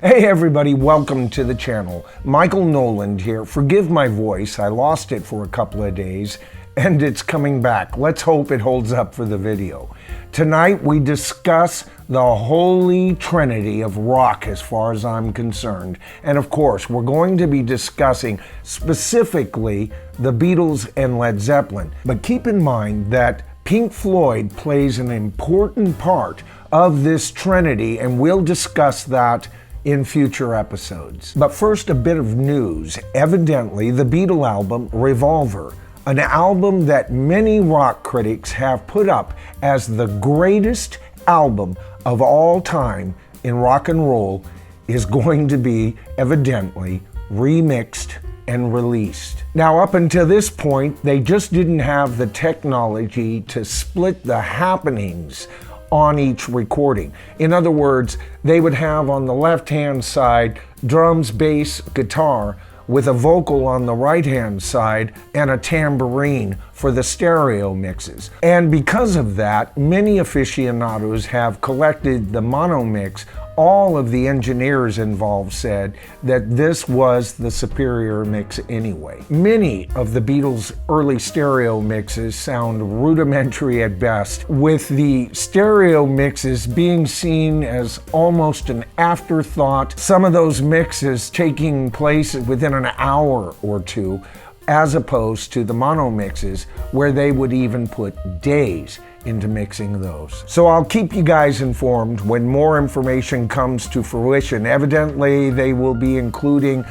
Hey everybody, welcome to the channel. Michael Noland here. Forgive my voice, I lost it for a couple of days and it's coming back. Let's hope it holds up for the video. Tonight we discuss the holy trinity of rock as far as I'm concerned. And of course, we're going to be discussing specifically the Beatles and Led Zeppelin. But keep in mind that Pink Floyd plays an important part of this trinity, and we'll discuss that in future episodes. But first, a bit of news. Evidently, the Beatles album Revolver, an album that many rock critics have put up as the greatest album of all time in rock and roll, is going to be evidently remixed and released. Now, up until this point, they just didn't have the technology to split the happenings on each recording. In other words, they would have on the left-hand side drums, bass, guitar, with a vocal on the right-hand side and a tambourine for the stereo mixes. And because of that, many aficionados have collected the mono mix. All of the engineers involved said that this was the superior mix anyway. Many of the Beatles' early stereo mixes sound rudimentary at best, with the stereo mixes being seen as almost an afterthought, some of those mixes taking place within an hour or two, as opposed to the mono mixes where they would even put days into mixing those. So I'll keep you guys informed when more information comes to fruition. Evidently, they will be including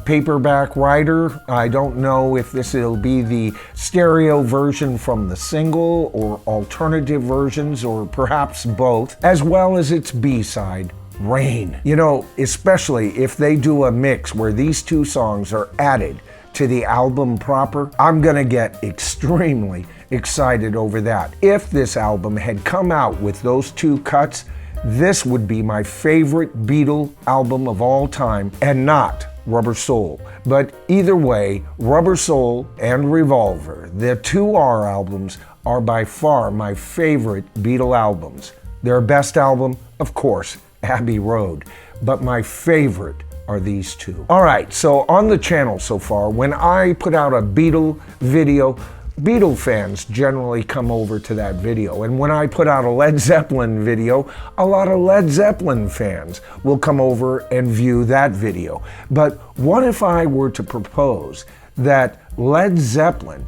Paperback Rider. I don't know if this will be the stereo version from the single or alternative versions or perhaps both, as well as its B-side, Rain. You know, especially if they do a mix where these two songs are added to the album proper, I'm gonna get extremely excited over that. If this album had come out with those two cuts, this would be my favorite Beatle album of all time, and not Rubber Soul. But either way, Rubber Soul and Revolver, the two R albums, are by far my favorite Beatle albums. Their best album, of course, Abbey Road, but my favorite are these two. All right, so on the channel so far, when I put out a Beatle video, Beatle fans generally come over to that video. And when I put out a Led Zeppelin video, a lot of Led Zeppelin fans will come over and view that video. But what if I were to propose that Led Zeppelin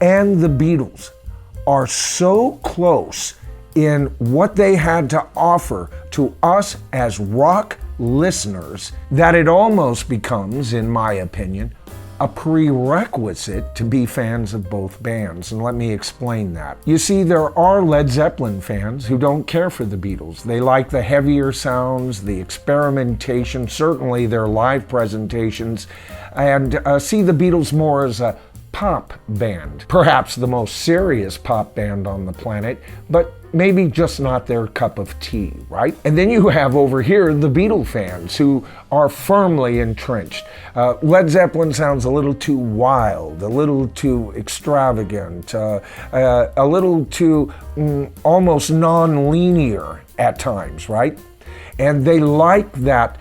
and the Beatles are so close in what they had to offer to us as rock listeners that it almost becomes, in my opinion, a prerequisite to be fans of both bands, and let me explain that. You see, there are Led Zeppelin fans who don't care for the Beatles. They like the heavier sounds, the experimentation, certainly their live presentations, and see the Beatles more as a pop band. Perhaps the most serious pop band on the planet, but maybe just not their cup of tea, right? And then you have over here the Beatle fans who are firmly entrenched. Led Zeppelin sounds a little too wild, a little too extravagant, a little too almost non-linear at times, right? And they like that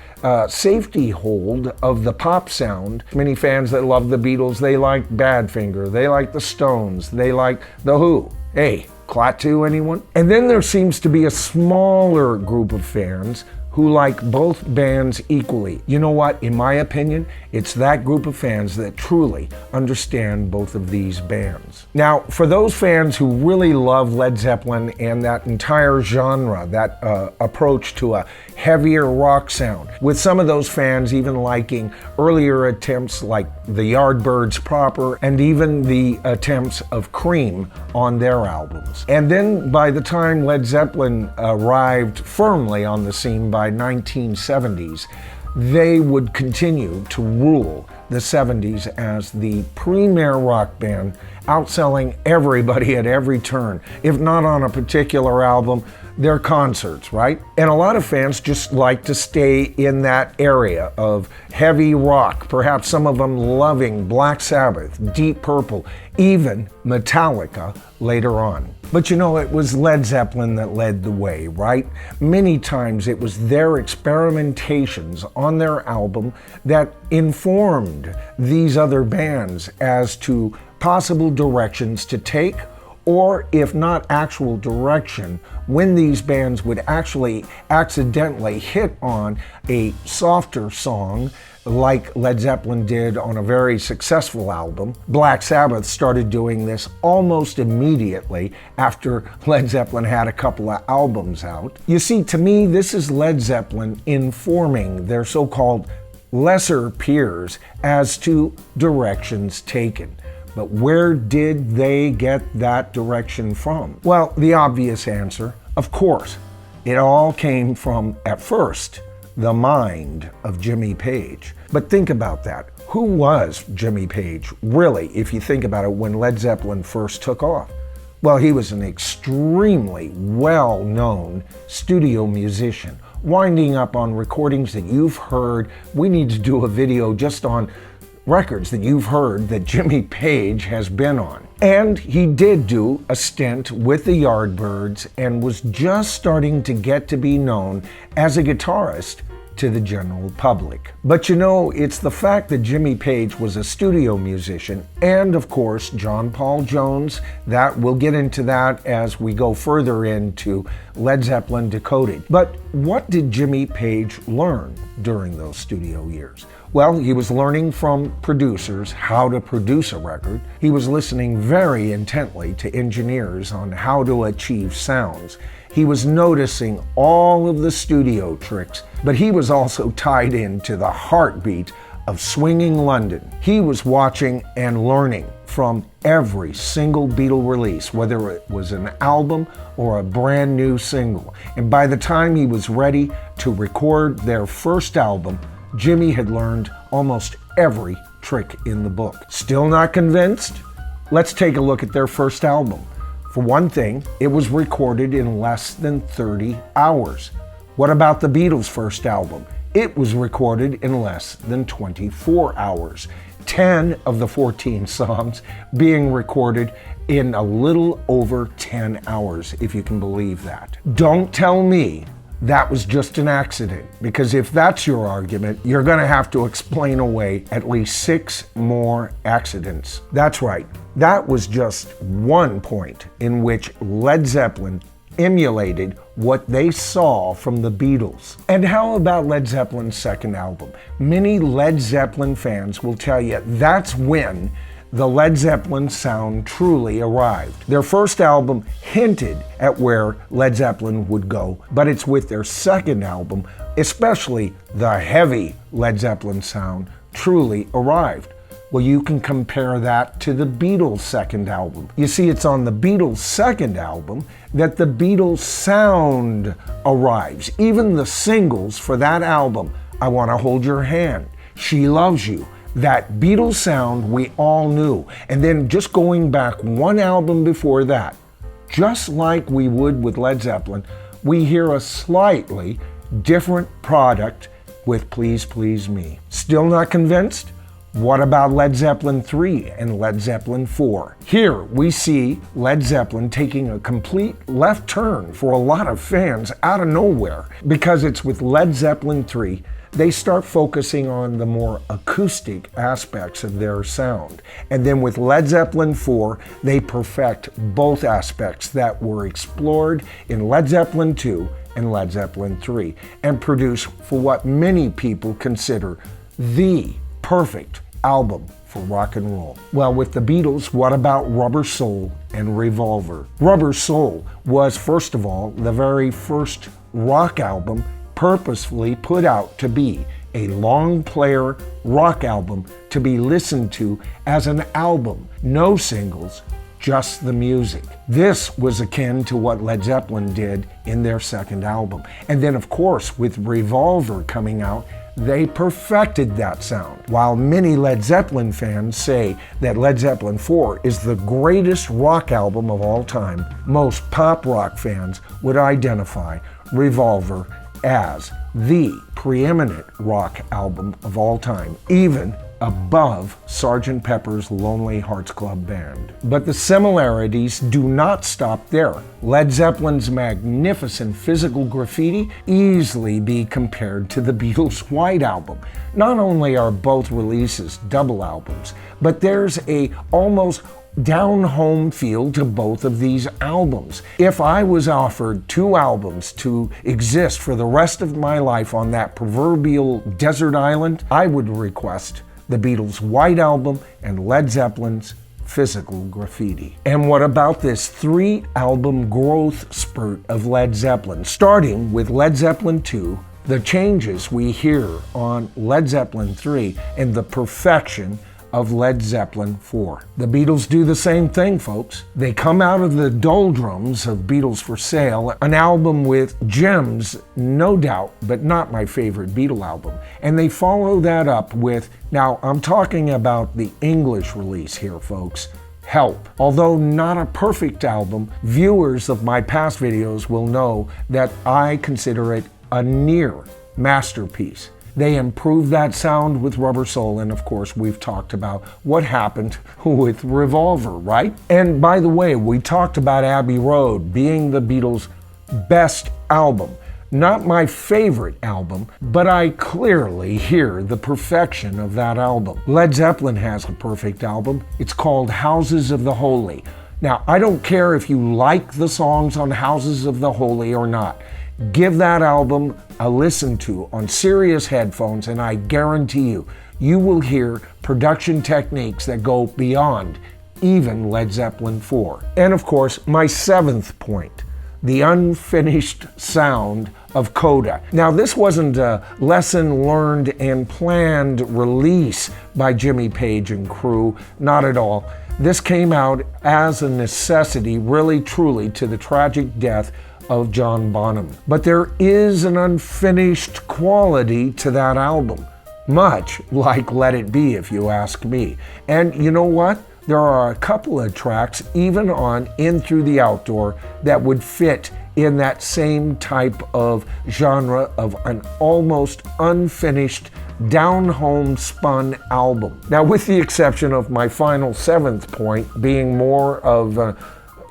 safety hold of the pop sound. Many fans that love the Beatles, they like Badfinger, they like the Stones, they like the Who. Hey, Klaatu, anyone? And then there seems to be a smaller group of fans who like both bands equally. You know what? In my opinion, it's that group of fans that truly understand both of these bands. Now, for those fans who really love Led Zeppelin and that entire genre, that approach to a heavier rock sound, with some of those fans even liking earlier attempts like the Yardbirds proper and even the attempts of Cream on their albums. And then by the time Led Zeppelin arrived firmly on the scene by 1970s, they would continue to rule the 70s as the premier rock band, outselling everybody at every turn. If not on a particular album, their concerts, right? And a lot of fans just like to stay in that area of heavy rock, perhaps some of them loving Black Sabbath, Deep Purple, even Metallica later on. But you know, it was Led Zeppelin that led the way, right? Many times it was their experimentations on their album that informed these other bands as to possible directions to take, or if not actual direction, when these bands would actually accidentally hit on a softer song like Led Zeppelin did on a very successful album. Black Sabbath started doing this almost immediately after Led Zeppelin had a couple of albums out. You see, to me, this is Led Zeppelin informing their so-called lesser peers as to directions taken. But where did they get that direction from? Well, the obvious answer, of course, it all came from, at first, the mind of Jimmy Page. But think about that. Who was Jimmy Page, really, if you think about it, when Led Zeppelin first took off? Well, he was an extremely well-known studio musician, winding up on recordings that you've heard. We need to do a video just on records that you've heard that Jimmy Page has been on. And he did do a stint with the Yardbirds and was just starting to get to be known as a guitarist to the general public. But you know, it's the fact that Jimmy Page was a studio musician, and of course John Paul Jones, that we'll get into that as we go further into Led Zeppelin Decoded. But what did Jimmy Page learn during those studio years? Well, he was learning from producers how to produce a record. He was listening very intently to engineers on how to achieve sounds. He was noticing all of the studio tricks, but he was also tied into the heartbeat of swinging London. He was watching and learning from every single Beatle release, whether it was an album or a brand new single. And by the time he was ready to record their first album, Jimmy had learned almost every trick in the book. Still not convinced? Let's take a look at their first album. For one thing, it was recorded in less than 30 hours. What about the Beatles' first album? It was recorded in less than 24 hours. 10 of the 14 songs being recorded in a little over 10 hours, if you can believe that. Don't tell me that was just an accident, because if that's your argument, you're going to have to explain away at least 6 more accidents. That's right. That was just one point in which Led Zeppelin emulated what they saw from the Beatles. And how about Led Zeppelin's second album? Many Led Zeppelin fans will tell you that's when the Led Zeppelin sound truly arrived. Their first album hinted at where Led Zeppelin would go, but it's with their second album, especially the heavy Led Zeppelin sound, truly arrived. Well, you can compare that to the Beatles' second album. You see, it's on the Beatles' second album that the Beatles sound arrives. Even the singles for that album, I Want to Hold Your Hand, She Loves You, that Beatles sound we all knew. And then just going back one album before that, just like we would with Led Zeppelin, we hear a slightly different product with Please Please Me. Still not convinced? What about Led Zeppelin 3 and Led Zeppelin 4? Here we see Led Zeppelin taking a complete left turn for a lot of fans out of nowhere, because it's with Led Zeppelin 3 they start focusing on the more acoustic aspects of their sound. And then with Led Zeppelin 4, they perfect both aspects that were explored in Led Zeppelin 2 and Led Zeppelin 3, and produce for what many people consider the perfect album for rock and roll. Well, with the Beatles, what about Rubber Soul and Revolver? Rubber Soul was, first of all, the very first rock album purposefully put out to be a long player rock album to be listened to as an album. No singles, just the music. This was akin to what Led Zeppelin did in their second album. And then, of course, with Revolver coming out, they perfected that sound. While many Led Zeppelin fans say that Led Zeppelin IV is the greatest rock album of all time, most pop rock fans would identify Revolver as the preeminent rock album of all time, even above Sgt. Pepper's Lonely Hearts Club Band. But the similarities do not stop there. Led Zeppelin's magnificent physical graffiti easily be compared to the Beatles' White Album. Not only are both releases double albums, but there's a almost down-home feel to both of these albums. If I was offered two albums to exist for the rest of my life on that proverbial desert island, I would request the Beatles' White Album and Led Zeppelin's Physical Graffiti. And what about this 3-album growth spurt of Led Zeppelin, starting with Led Zeppelin II, the changes we hear on Led Zeppelin III, and the perfection of Led Zeppelin IV. The Beatles do the same thing, folks. They come out of the doldrums of Beatles for Sale, an album with gems, no doubt, but not my favorite Beatle album. And they follow that up with, now I'm talking about the English release here, folks, Help. Although not a perfect album, viewers of my past videos will know that I consider it a near masterpiece. They improved that sound with Rubber Soul, and of course we've talked about what happened with Revolver, right? And by the way, we talked about Abbey Road being the Beatles' best album. Not my favorite album, but I clearly hear the perfection of that album. Led Zeppelin has a perfect album. It's called Houses of the Holy. Now, I don't care if you like the songs on Houses of the Holy or not. Give that album a listen to on serious headphones, and I guarantee you, you will hear production techniques that go beyond even Led Zeppelin IV. And of course, my 7th point, the unfinished sound of Coda. Now, this wasn't a lesson learned and planned release by Jimmy Page and crew, not at all. This came out as a necessity, really truly, to the tragic death of John Bonham. But there is an unfinished quality to that album, much like Let It Be, if you ask me. And you know what? There are a couple of tracks, even on In Through the Outdoor, that would fit in that same type of genre of an almost unfinished, down-home spun album. Now, with the exception of my final 7th point being more of a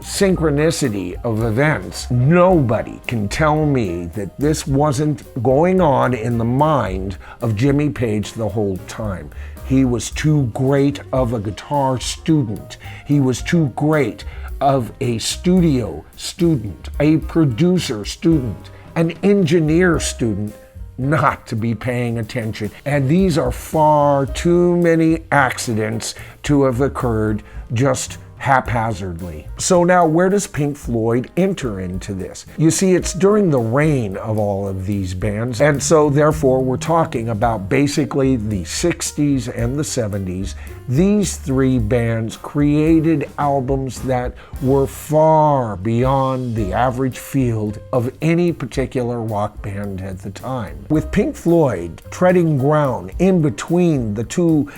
synchronicity of events, nobody can tell me that this wasn't going on in the mind of Jimmy Page the whole time. He was too great of a guitar student. He was too great of a studio student, a producer student, an engineer student, not to be paying attention. And these are far too many accidents to have occurred just haphazardly. So now, where does Pink Floyd enter into this? You see, it's during the reign of all of these bands, and so therefore we're talking about basically the 60s and the 70s. These three bands created albums that were far beyond the average field of any particular rock band at the time. With Pink Floyd treading ground in between the two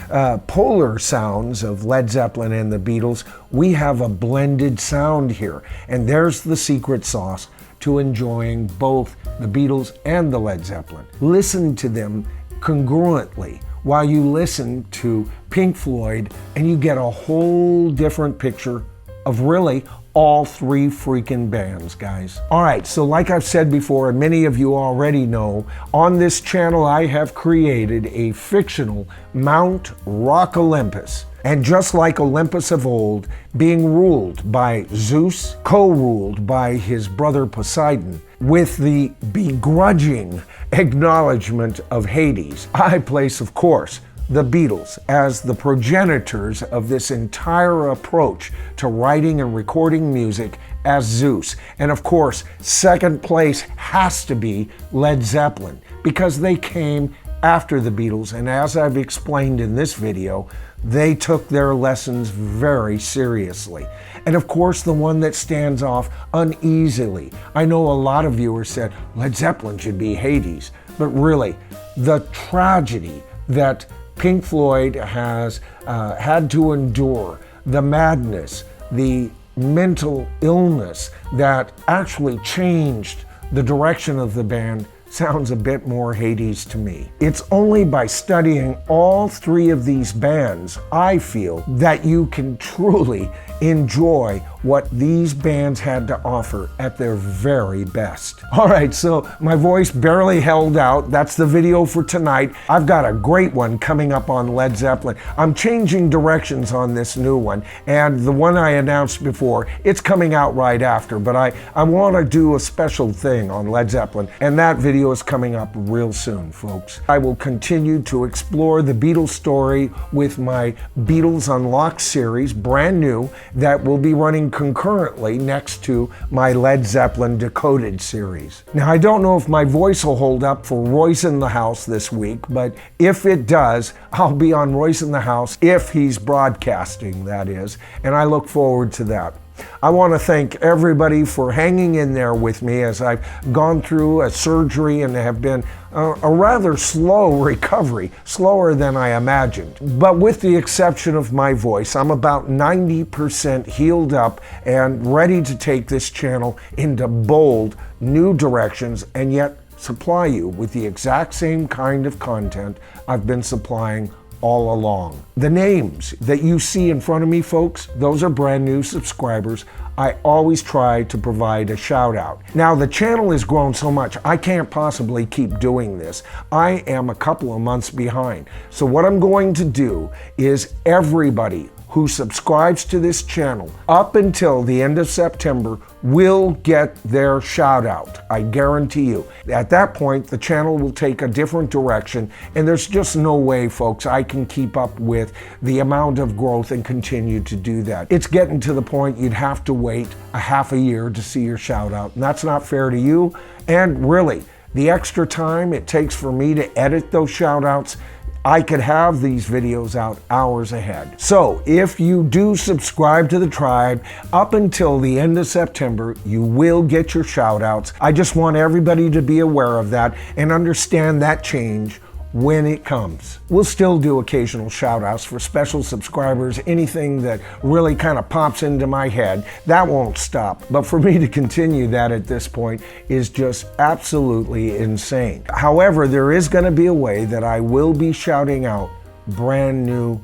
polar sounds of Led Zeppelin and the Beatles, we have a blended sound here, and there's the secret sauce to enjoying both the Beatles and the Led Zeppelin. Listen to them congruently while you listen to Pink Floyd, and you get a whole different picture of really all three freaking bands, guys. All right, so like I've said before, and many of you already know, on this channel I have created a fictional Mount Rock Olympus. And just like Olympus of old, being ruled by Zeus, co-ruled by his brother Poseidon, with the begrudging acknowledgement of Hades, I place, of course, the Beatles as the progenitors of this entire approach to writing and recording music as Zeus. And of course, second place has to be Led Zeppelin, because they came after the Beatles, and as I've explained in this video, they took their lessons very seriously. And of course, the one that stands off uneasily. I know a lot of viewers said Led Zeppelin should be Hades, but really, the tragedy that Pink Floyd has had to endure, the madness, the mental illness that actually changed the direction of the band sounds a bit more Hades to me. It's only by studying all three of these bands, I feel, that you can truly enjoy what these bands had to offer at their very best. All right, so my voice barely held out. That's the video for tonight. I've got a great one coming up on Led Zeppelin. I'm changing directions on this new one, and the one I announced before, it's coming out right after, but I want to do a special thing on Led Zeppelin, and that video is coming up real soon, folks. I will continue to explore the Beatles story with my Beatles Unlocked series, brand new, that will be running concurrently next to my Led Zeppelin Decoded series. Now, I don't know if my voice will hold up for Royce in the House this week, but if it does, I'll be on Royce in the House, if he's broadcasting, that is, and I look forward to that. I want to thank everybody for hanging in there with me as I've gone through a surgery and have been a rather slow recovery, slower than I imagined. But with the exception of my voice, I'm about 90% healed up and ready to take this channel into bold, new directions and yet supply you with the exact same kind of content I've been supplying all along. The names that you see in front of me, folks, those are brand new subscribers. I always try to provide a shout out. Now, the channel has grown so much, I can't possibly keep doing this. I am a couple of months behind. So what I'm going to do is everybody who subscribes to this channel up until the end of September will get their shout out. I guarantee you. At that point, the channel will take a different direction, and there's just no way, folks, I can keep up with the amount of growth and continue to do that. It's getting to the point you'd have to wait a half a year to see your shout out, and that's not fair to you. And really, the extra time it takes for me to edit those shout outs, I could have these videos out hours ahead. So if you do subscribe to the tribe, up until the end of September, you will get your shout outs. I just want everybody to be aware of that and understand that change when it comes. We'll still do occasional shout outs for special subscribers, anything that really kind of pops into my head. That won't stop. But for me to continue that at this point is just absolutely insane. However, there is going to be a way that I will be shouting out brand new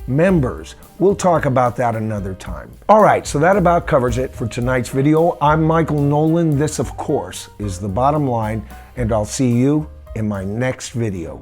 members. We'll talk about that another time. All right, so that about covers it for tonight's video. I'm Michael Nolan. This, of course, is The Bottom Line, and I'll see you in my next video.